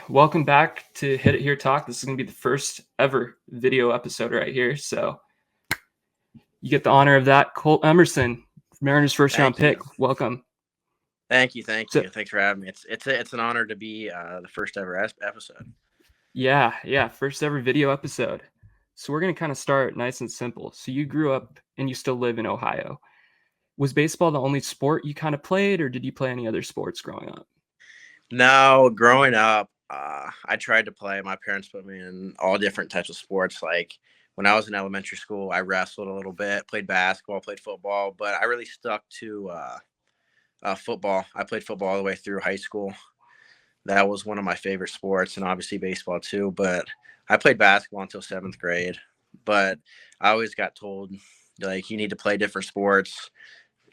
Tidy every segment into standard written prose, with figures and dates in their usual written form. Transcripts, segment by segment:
welcome back to Hit It Here Talk. This is going to be the first ever video episode right here. So you get the honor of that. Colt Emerson, Mariners first round Thank pick. you. Welcome. Thank you. Thank So you. Thanks for having me. It's an honor to be the first ever episode. yeah, first ever video episode. So we're going to kind of start nice and simple. So you grew up and you still live in Ohio. Was baseball the only sport you kind of played, or did you play any other sports growing up? No, growing up, I tried to play. My parents put me in all different types of sports. Like when I was in elementary school, I wrestled a little bit, played basketball, played football, but I really stuck to football. I played football all the way through high school. That was one of my favorite sports, and obviously baseball too. But I played basketball until seventh grade. But I always got told like you need to play different sports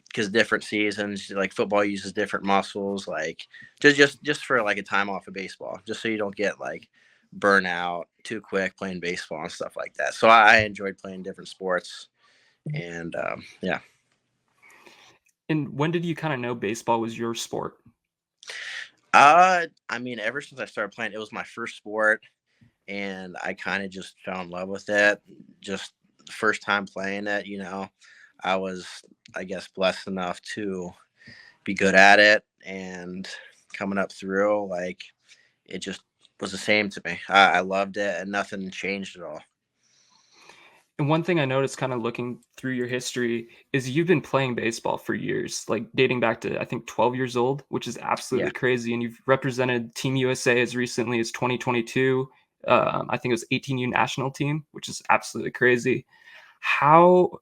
because different seasons, like football uses different muscles, like just for like a time off of baseball, just so you don't get like burnout too quick playing baseball and stuff like that. So I enjoyed playing different sports, and yeah. And when did you kind of know baseball was your sport? I mean, ever since I started playing, it was my first sport, and I kind of just fell in love with it. Just the first time playing it, I was, I guess, blessed enough to be good at it, and coming up through, like, it just was the same to me. I loved it, and nothing changed at all. And one thing I noticed kind of looking through your history is you've been playing baseball for years, like dating back to, I think, 12 years old, which is Yeah. absolutely crazy. And you've represented Team USA as recently as 2022. I think it was 18U national team, which is absolutely crazy. How,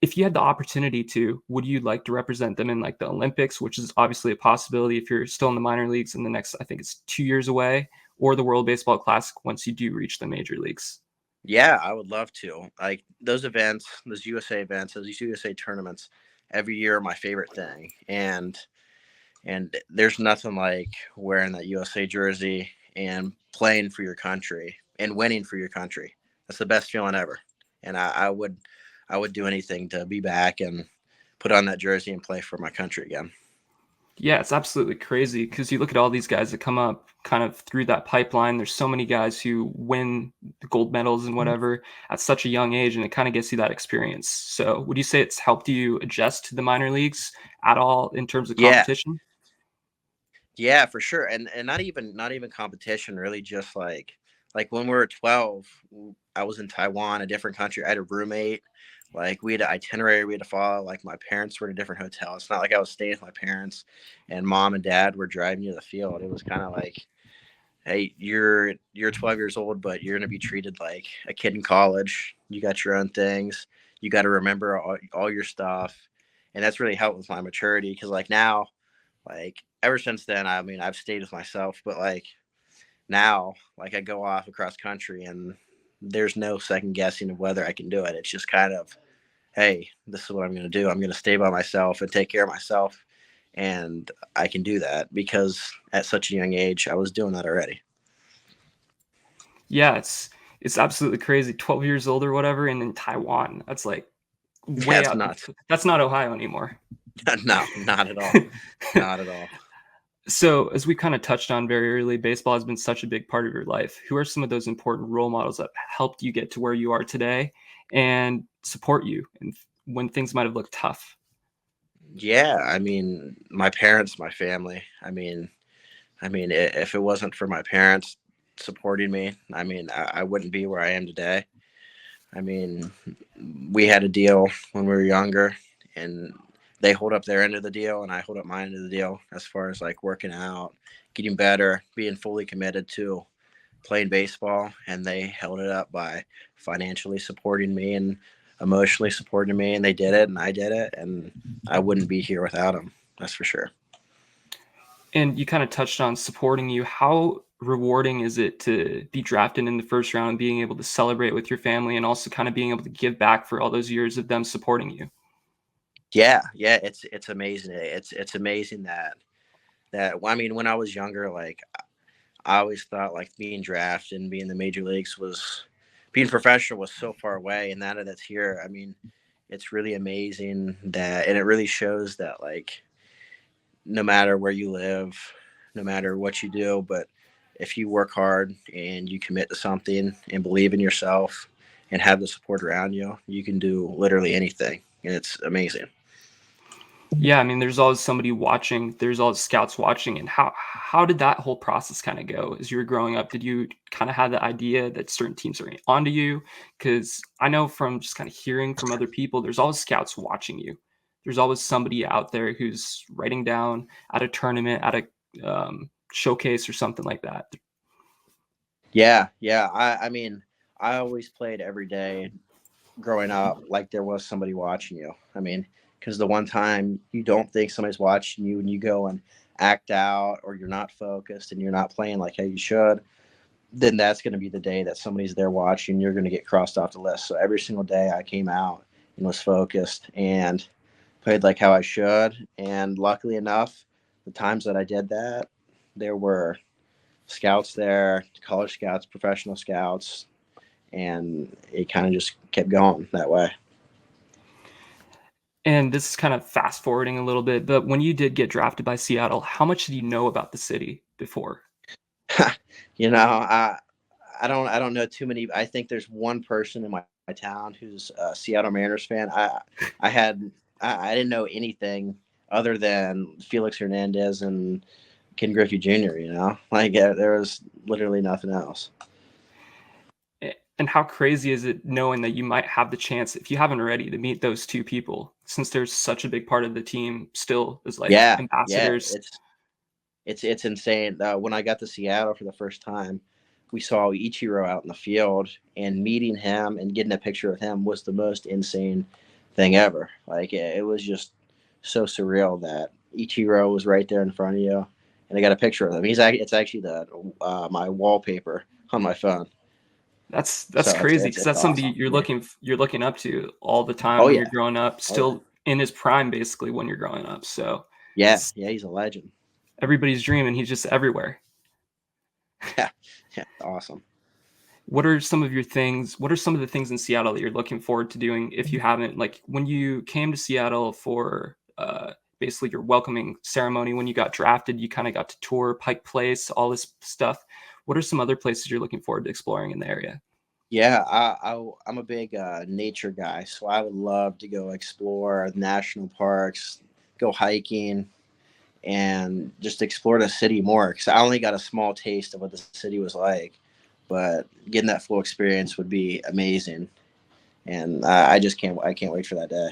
if you had the opportunity to, would you like to represent them in like the Olympics, which is obviously a possibility if you're still in the minor leagues in the next, I think it's 2 years away, or the World Baseball Classic once you do reach the major leagues? Yeah, I would love to. Like those events, those USA events, those USA tournaments, every year are my favorite thing. And there's nothing like wearing that USA jersey and playing for your country and winning for your country. That's the best feeling ever. And I would do anything to be back and put on that jersey and play for my country again. Yeah, it's absolutely crazy because you look at all these guys that come up kind of through that pipeline. There's so many guys who win the gold medals and whatever at such a young age, and it kind of gets you that experience. So, would you say it's helped you adjust to the minor leagues at all in terms of Yeah, competition? yeah, for sure. And not even competition, really, just like when we were 12, I was in Taiwan, a different country. I had a roommate. Like we had an itinerary we had to follow. Like my parents were in a different hotel. It's not like I was staying with my parents and mom and dad were driving you to the field. It was kind of like, hey, you're 12 years old, but you're gonna be treated like a kid in college. You got your own things. You got to remember all your stuff, and that's really helped with my maturity. Because like now, like ever since then, I mean, I've stayed with myself, but like now, like I go off across country, and there's no second guessing of whether I can do it. It's just kind of, hey, this is what I'm gonna do. I'm gonna stay by myself and take care of myself, and I can do that because at such a young age, I was doing that already. Yeah, it's absolutely crazy. 12 years old or whatever, and in Taiwan, that's like Yeah, way it's out. nuts. That's not Ohio anymore. No, not at all. Not at all. So, as we kind of touched on very early, baseball has been such a big part of your life. Who are some of those important role models that helped you get to where you are today and support you and when things might have looked tough? Yeah, I mean, my parents, my family. If it wasn't for my parents supporting me, I mean, I wouldn't be where I am today. I mean, we had a deal when we were younger, and they hold up their end of the deal, and I hold up my end of the deal as far as like working out, getting better, being fully committed to playing baseball, and they held it up by financially supporting me and emotionally supporting me, and they did it, and I did it, and I wouldn't be here without them. That's for sure. And you kind of touched on supporting you. How rewarding is it to be drafted in the first round and being able to celebrate with your family and also kind of being able to give back for all those years of them supporting you? Yeah, yeah, it's amazing. It's amazing that I mean, when I was younger, like I always thought like being drafted and being in the major leagues was being professional was so far away, and now that it's here, I mean, it's really amazing that, and it really shows that like no matter where you live, no matter what you do, but if you work hard and you commit to something and believe in yourself and have the support around you, you can do literally anything, and it's amazing. Yeah, I mean, there's always somebody watching. There's always scouts watching. And how did that whole process kind of go as you were growing up? Did you kind of have the idea that certain teams are onto you? Because I know from just kind of hearing from other people, there's always scouts watching you. There's always somebody out there who's writing down at a tournament, at a showcase or something like that. Yeah. I mean, I always played every day growing up like there was somebody watching you. I mean, because the one time you don't think somebody's watching you and you go and act out or you're not focused and you're not playing like how you should, then that's going to be the day that somebody's there watching. You're going to get crossed off the list. So every single day I came out and was focused and played like how I should. And luckily enough, the times that I did that, there were scouts there, college scouts, professional scouts, and it kind of just kept going that way. And this is kind of fast forwarding a little bit, but when you did get drafted by Seattle, how much did you know about the city before? You know, I don't know too many. I think there's one person in my town who's a Seattle Mariners fan. I had I didn't know anything other than Felix Hernandez and Ken Griffey Jr. You know, like there was literally nothing else. And how crazy is it knowing that you might have the chance, if you haven't already, to meet those two people, since there's such a big part of the team still is like Yeah, ambassadors. it's insane. When I got to Seattle for the first time, we saw Ichiro out in the field, and meeting him and getting a picture of him was the most insane thing ever. Like it was just so surreal that Ichiro was right there in front of you, and I got a picture of him. It's actually the my wallpaper on my phone. That's So crazy because it's that's somebody awesome. Yeah. you're looking up to all the time Oh when you're yeah. growing up, Oh yeah. still in his prime basically when you're growing up. So Yeah. it's Yeah. He's a legend. everybody's dream, and he's just everywhere. Yeah. Yeah. Awesome. What are some of your things? What are some of the things in Seattle that you're looking forward to doing if you haven't? Like when you came to Seattle for basically your welcoming ceremony when you got drafted, you kind of got to tour Pike Place, all this stuff. What are some other places you're looking forward to exploring in the area? Yeah, I'm a big nature guy, so I would love to go explore national parks, go hiking, and just explore the city more. Because I only got a small taste of what the city was like, but getting that full experience would be amazing. And I can't wait for that day.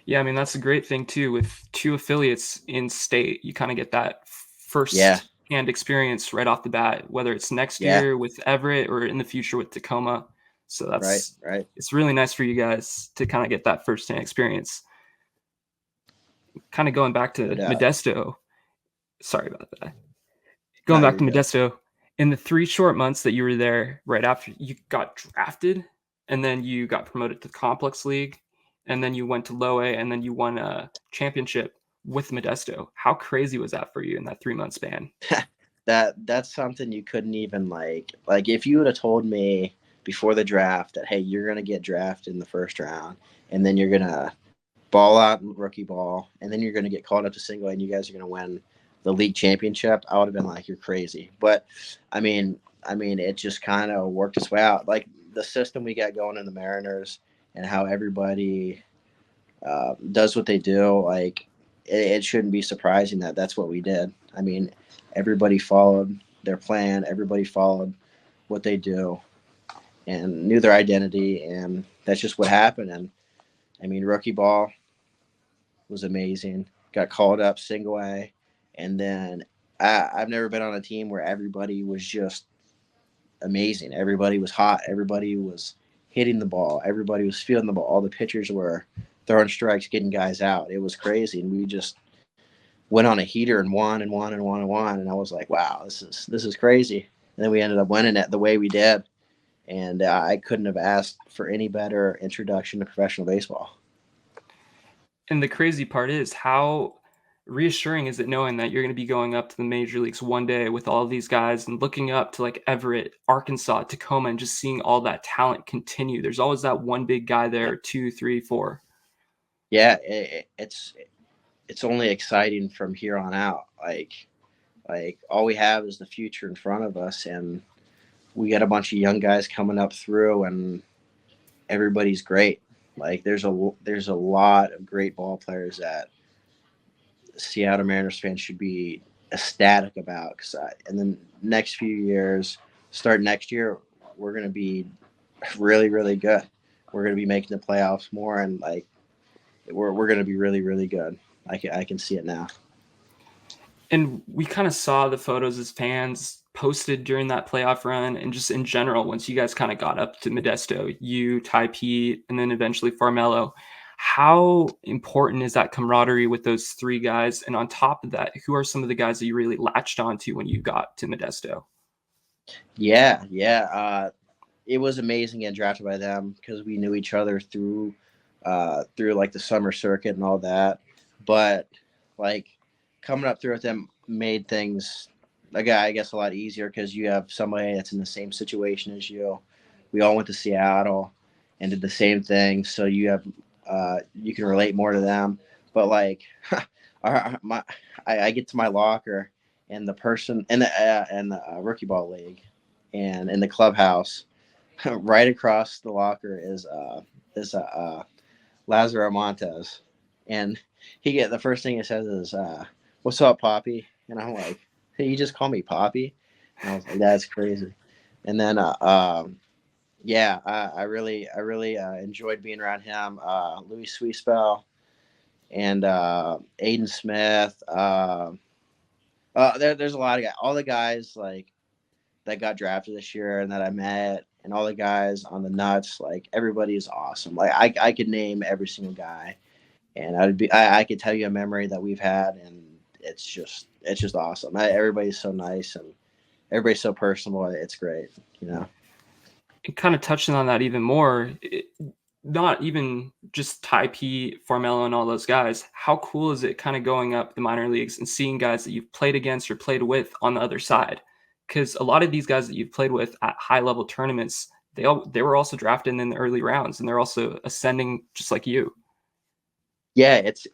Yeah, I mean that's a great thing too. With two affiliates in state, you kind of get that Yeah, first hand experience right off the bat, whether it's next yeah, year with Everett or in the future with Tacoma. So right, that's right, it's really nice for you guys to kind of get that first hand experience. Kind of going back no to doubt. Modesto. Sorry about that. No, Going back you're to good. Modesto, in the 3 short months that you were there right after you got drafted, and then you got promoted to the Complex League, and then you went to Low A, and then you won a championship with Modesto. How crazy was that for you in that 3-month span? That's something you couldn't even like if you would have told me before the draft that hey you're gonna get drafted in the first round and then you're gonna ball out in rookie ball and then you're gonna get called up to single and you guys are gonna win the league championship, I would have been like you're crazy. But I mean it just kind of worked its way out. Like the system we got going in the Mariners and how everybody does what they do, like it shouldn't be surprising that that's what we did. I mean, everybody followed their plan, everybody followed what they do, and knew their identity, and that's just what happened. And I mean, rookie ball was amazing. Got called up single A, and then I've never been on a team where everybody was just amazing. Everybody was hot. Everybody was hitting the ball. Everybody was feeling the ball. All the pitchers were throwing strikes, getting guys out. It was crazy, and we just went on a heater and won and won and won and won. And I was like, wow, this is crazy. And then we ended up winning it the way we did, and I couldn't have asked for any better introduction to professional baseball. And the crazy part is how reassuring is it knowing that you're going to be going up to the major leagues one day with all these guys and looking up to like Everett, Arkansas, Tacoma, and just seeing all that talent continue. There's always that one big guy there, two, three, four. Yeah, it's only exciting from here on out. Like Like all we have is the future in front of us, and we got a bunch of young guys coming up through, and everybody's great. Like there's a lot of great ball players that Seattle Mariners fans should be ecstatic about. Because in the next few years, start next year, we're gonna be really really good. We're gonna be making the playoffs more, and like we're gonna be really really good. I can see it now. And we kind of saw the photos as fans posted during that playoff run, and just in general, once you guys kind of got up to Modesto, you, Ty Pete, and then eventually Farmello. How important is that camaraderie with those three guys? And on top of that, who are some of the guys that you really latched onto when you got to Modesto? Yeah, yeah. It was amazing getting drafted by them because we knew each other through like the summer circuit and all that. But like coming up through with them made things like I guess a lot easier because you have somebody that's in the same situation as you. We all went to Seattle and did the same thing, so you can relate more to them. But like, I get to my locker and the person in the rookie ball league and in the clubhouse right across the locker is Lazaro Montez, and the first thing he says is "What's up, Poppy?" And I'm like, "Hey, you just call me Poppy?" And I was like, "That's crazy." And then yeah, I really enjoyed being around him. Louis Sweespel and Aiden Smith. There's a lot of guys. All the guys like that got drafted this year and that I met, and all the guys on the nuts, like everybody is awesome. Like I could name every single guy, and I could tell you a memory that we've had, and it's just awesome. Everybody's so nice and everybody's so personable. It's great, you know. And kind of touching on that even more, not even just Ty P, Formello, and all those guys. How cool is it kind of going up the minor leagues and seeing guys that you've played against or played with on the other side? Because a lot of these guys that you've played with at high level tournaments, they were also drafted in the early rounds, and they're also ascending just like you. Yeah, it's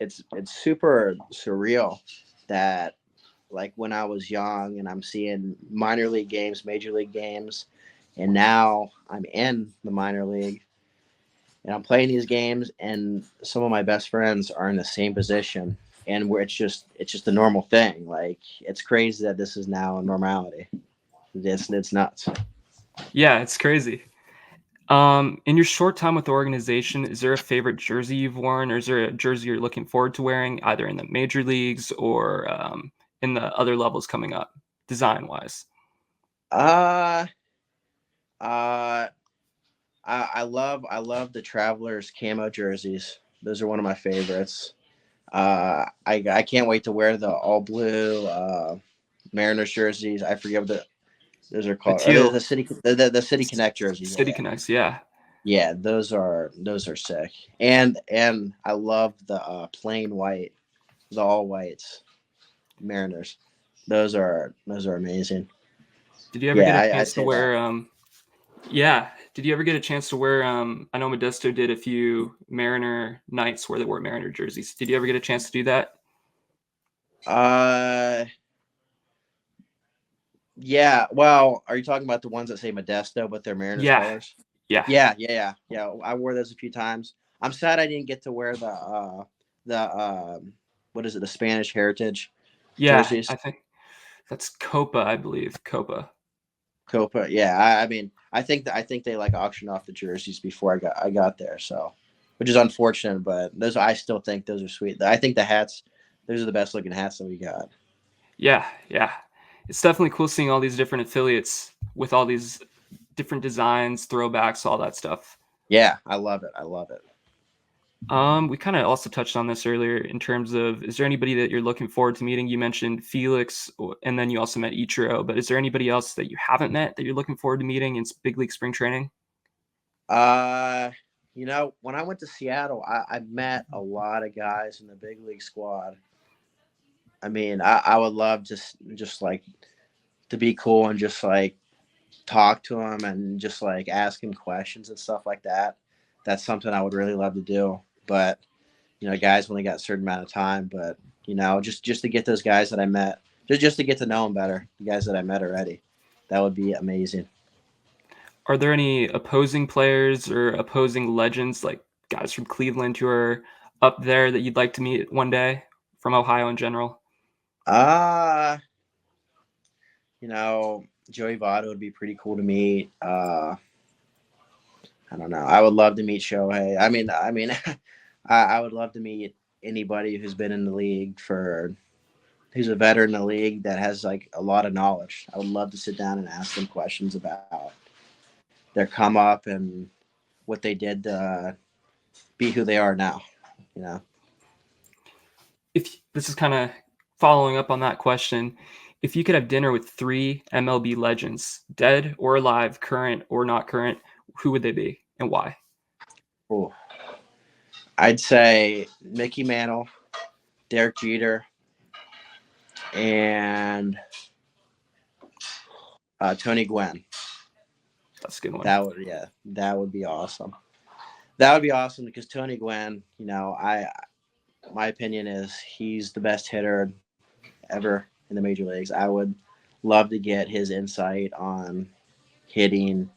super surreal that like when I was young and I'm seeing minor league games, major league games, and now I'm in the minor league and I'm playing these games, and some of my best friends are in the same position, and where it's just a normal thing. Like it's crazy that this is now a normality. It's nuts. Yeah, it's crazy. In your short time with the organization, is there a favorite jersey you've worn, or is there a jersey you're looking forward to wearing, either in the major leagues or in the other levels coming up, design wise? Uh, uh, I love the Travelers camo jerseys. Those are one of my favorites. I can't wait to wear the all blue Mariners jerseys. I forget what those are The called. Or teal the the City Connect jerseys. City Yeah, Connects, yeah. yeah. Those are sick. And I love the plain white, the all whites Mariners. Those are amazing. Did you ever get Yeah, a I'd chance to say that. wear? Yeah. Did you ever get a chance to wear? I know Modesto did a few Mariner nights where they wore Mariner jerseys. Did you ever get a chance to do that? Uh, yeah. Well, are you talking about the ones that say Modesto but they're Mariners Yeah, colors? yeah, Yeah. I wore those a few times. I'm sad I didn't get to wear the what is it, the Spanish Heritage yeah. jerseys. I think that's Copa, I believe. Copa. Copa. Yeah, I mean, I think they like auctioned off the jerseys before I got there, so which is unfortunate, but those I still think those are sweet. I think the hats, those are the best looking hats that we got. Yeah, yeah. It's definitely cool seeing all these different affiliates with all these different designs, throwbacks, all that stuff. Yeah, I love it. I love it. We kind of also touched on this earlier in terms of, is there anybody that you're looking forward to meeting? You mentioned Felix, and then you also met Ichiro, but is there anybody else that you haven't met that you're looking forward to meeting in big league spring training? Uh, when I went to Seattle, I met a lot of guys in the big league squad. I mean, I would love just like to be cool and just like talk to him and just like ask him questions and stuff like that. That's something I would really love to do. But guys only got a certain amount of time. But just to get those guys that I met just to get to know them better. The guys that I met already, that would be amazing. Are there any opposing players or opposing legends, like guys from Cleveland who are up there that you'd like to meet one day from Ohio in general? Uh you know, Joey Votto would be pretty cool to meet. I don't know. I would love to meet Shohei. I mean, I would love to meet anybody who's been in the league for who's a veteran in the league that has like a lot of knowledge. I would love to sit down and ask them questions about their come up and what they did to be who they are now. You know. If this is kind of following up on that question, if you could have dinner with three MLB legends, dead or alive, current or not current, who would they be and why? Ooh. I'd say Mickey Mantle, Derek Jeter, and Tony Gwynn. That's a good one. That would be awesome. That would be awesome because Tony Gwynn, I my opinion is he's the best hitter ever in the major leagues. I would love to get his insight on hitting,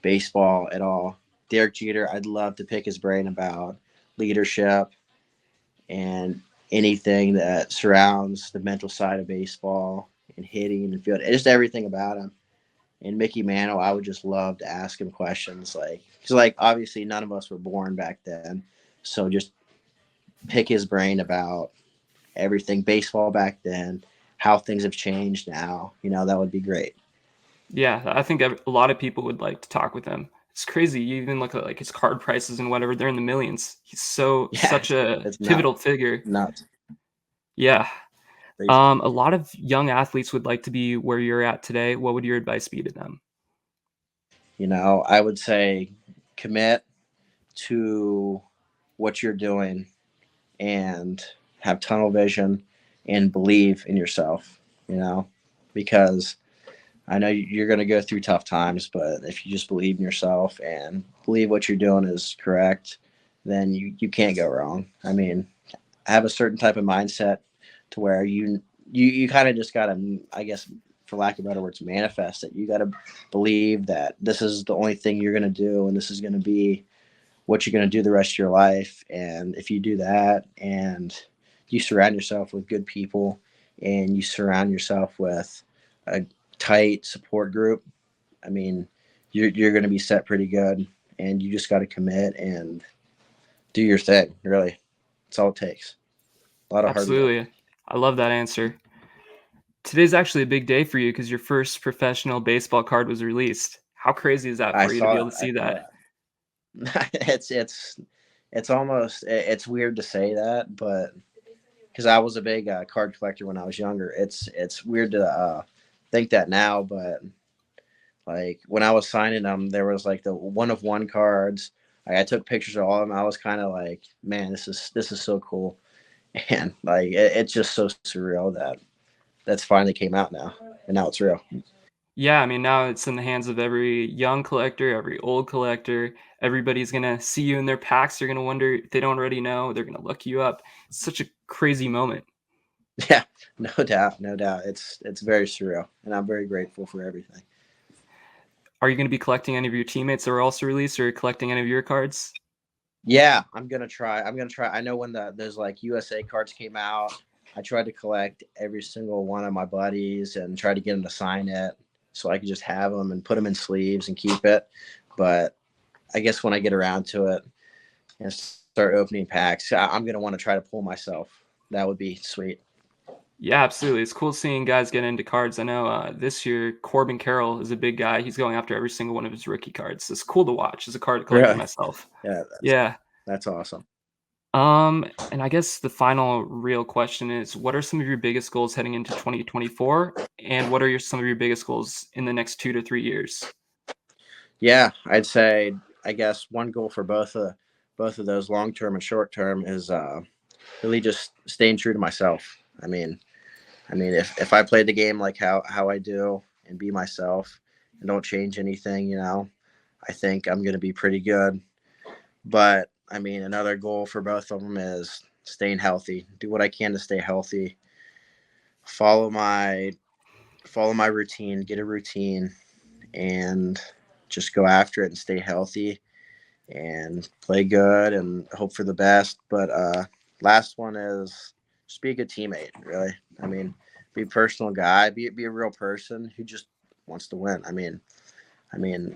baseball at all. Derek Jeter, I'd love to pick his brain about leadership and anything that surrounds the mental side of baseball and hitting and field, just everything about him. And Mickey Mantle, I would just love to ask him questions because obviously none of us were born back then, so just pick his brain about everything baseball back then, how things have changed now. That would be great. Yeah, I think a lot of people would like to talk with him. It's crazy. You even look at like his card prices and whatever; they're in the millions. He's Yeah, such a it's nuts. pivotal figure. Nuts. Yeah. Crazy. A lot of young athletes would like to be where you're at today. What would your advice be to them? I would say commit to what you're doing and have tunnel vision and believe in yourself, because I know you're going to go through tough times, but if you just believe in yourself and believe what you're doing is correct, then you can't go wrong. I mean, have a certain type of mindset to where you kind of just got to, I guess, for lack of better words, manifest it. You got to believe that this is the only thing you're going to do and this is going to be what you're going to do the rest of your life. And if you do that and you surround yourself with good people and you surround yourself with a tight support group, I mean, you're going to be set pretty good. And you just got to commit and do your thing. Really, that's all it takes. A lot of hard work. Absolutely. I love that answer. Today's actually a big day for you because your first professional baseball card was released. How crazy is that I for you to be saw able that. to I see saw that? that. It's almost it's weird to say that, but because I was a big card collector when I was younger, it's weird to think that now. But like when I was signing them, there was like the one of one cards. Like, I took pictures of all of them. I was kind of like, man, this is so cool, and like it's just so surreal that that's finally came out now, and now it's real. Yeah, I mean, now it's in the hands of every young collector, every old collector. Everybody's gonna see you in their packs. They're gonna wonder if they don't already know. They're gonna look you up. It's such a crazy moment. Yeah, no doubt, no doubt. It's very surreal, and I'm very grateful for everything. Are you gonna be collecting any of your teammates that were also released, or collecting any of your cards? Yeah, I'm gonna try. I'm gonna try. I know when those like USA cards came out, I tried to collect every single one of my buddies and try to get them to sign it so I could just have them and put them in sleeves and keep it. But I guess when I get around to it and start opening packs, I'm gonna want to try to pull myself. That would be sweet. Yeah, absolutely. It's cool seeing guys get into cards. I know this year Corbin Carroll is a big guy. He's going after every single one of his rookie cards. It's cool to watch as a card collector Really? myself. Yeah, Yeah. that's awesome. And I guess the final real question is, what are some of your biggest goals heading into 2024? And what are some of your biggest goals in the next 2 to 3 years? Yeah, I'd say I guess one goal for both of those long term and short term is really just staying true to myself. I mean, if I played the game like how I do and be myself and don't change anything, I think I'm going to be pretty good. But I mean, another goal for both of them is staying healthy. Do what I can to stay healthy follow my routine, get a routine, and just go after it and stay healthy and play good and hope for the best. But last one is just be a good teammate. Really, I mean, be a personal guy, be a real person who just wants to win. I mean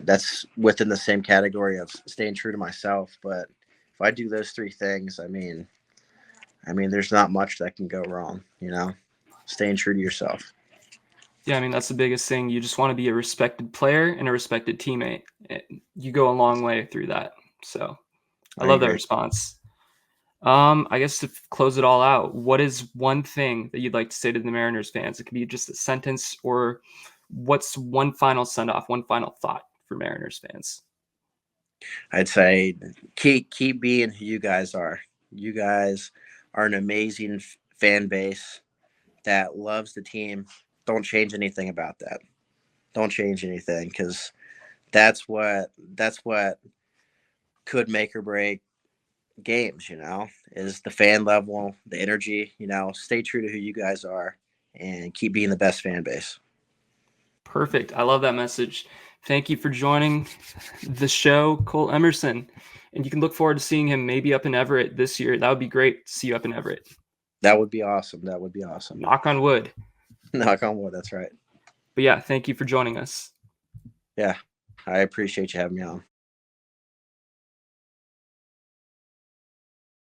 that's within the same category of staying true to myself. But if I do those three things, I mean, there's not much that can go wrong. You know, staying true to yourself. Yeah, I mean, that's the biggest thing. You just want to be a respected player and a respected teammate. You go a long way through that. So I I love that agree. response. I guess to close it all out, what is one thing that you'd like to say to the Mariners fans? It could be just a sentence, or what's one final send off, one final thought for Mariners fans? I'd say keep being who you guys are. You guys are an amazing fan base that loves the team. Don't change anything about that. Don't change anything because that's what could make or break games. You know, is the fan level, the energy. You know, stay true to who you guys are and keep being the best fan base. Perfect. I love that message. Thank you for joining the show, Colt Emerson. And you can look forward to seeing him maybe up in Everett this year. That would be great to see you up in Everett. That would be awesome. That would be awesome. Knock on wood. Knock on wood. That's right. But yeah, thank you for joining us. Yeah, I appreciate you having me on.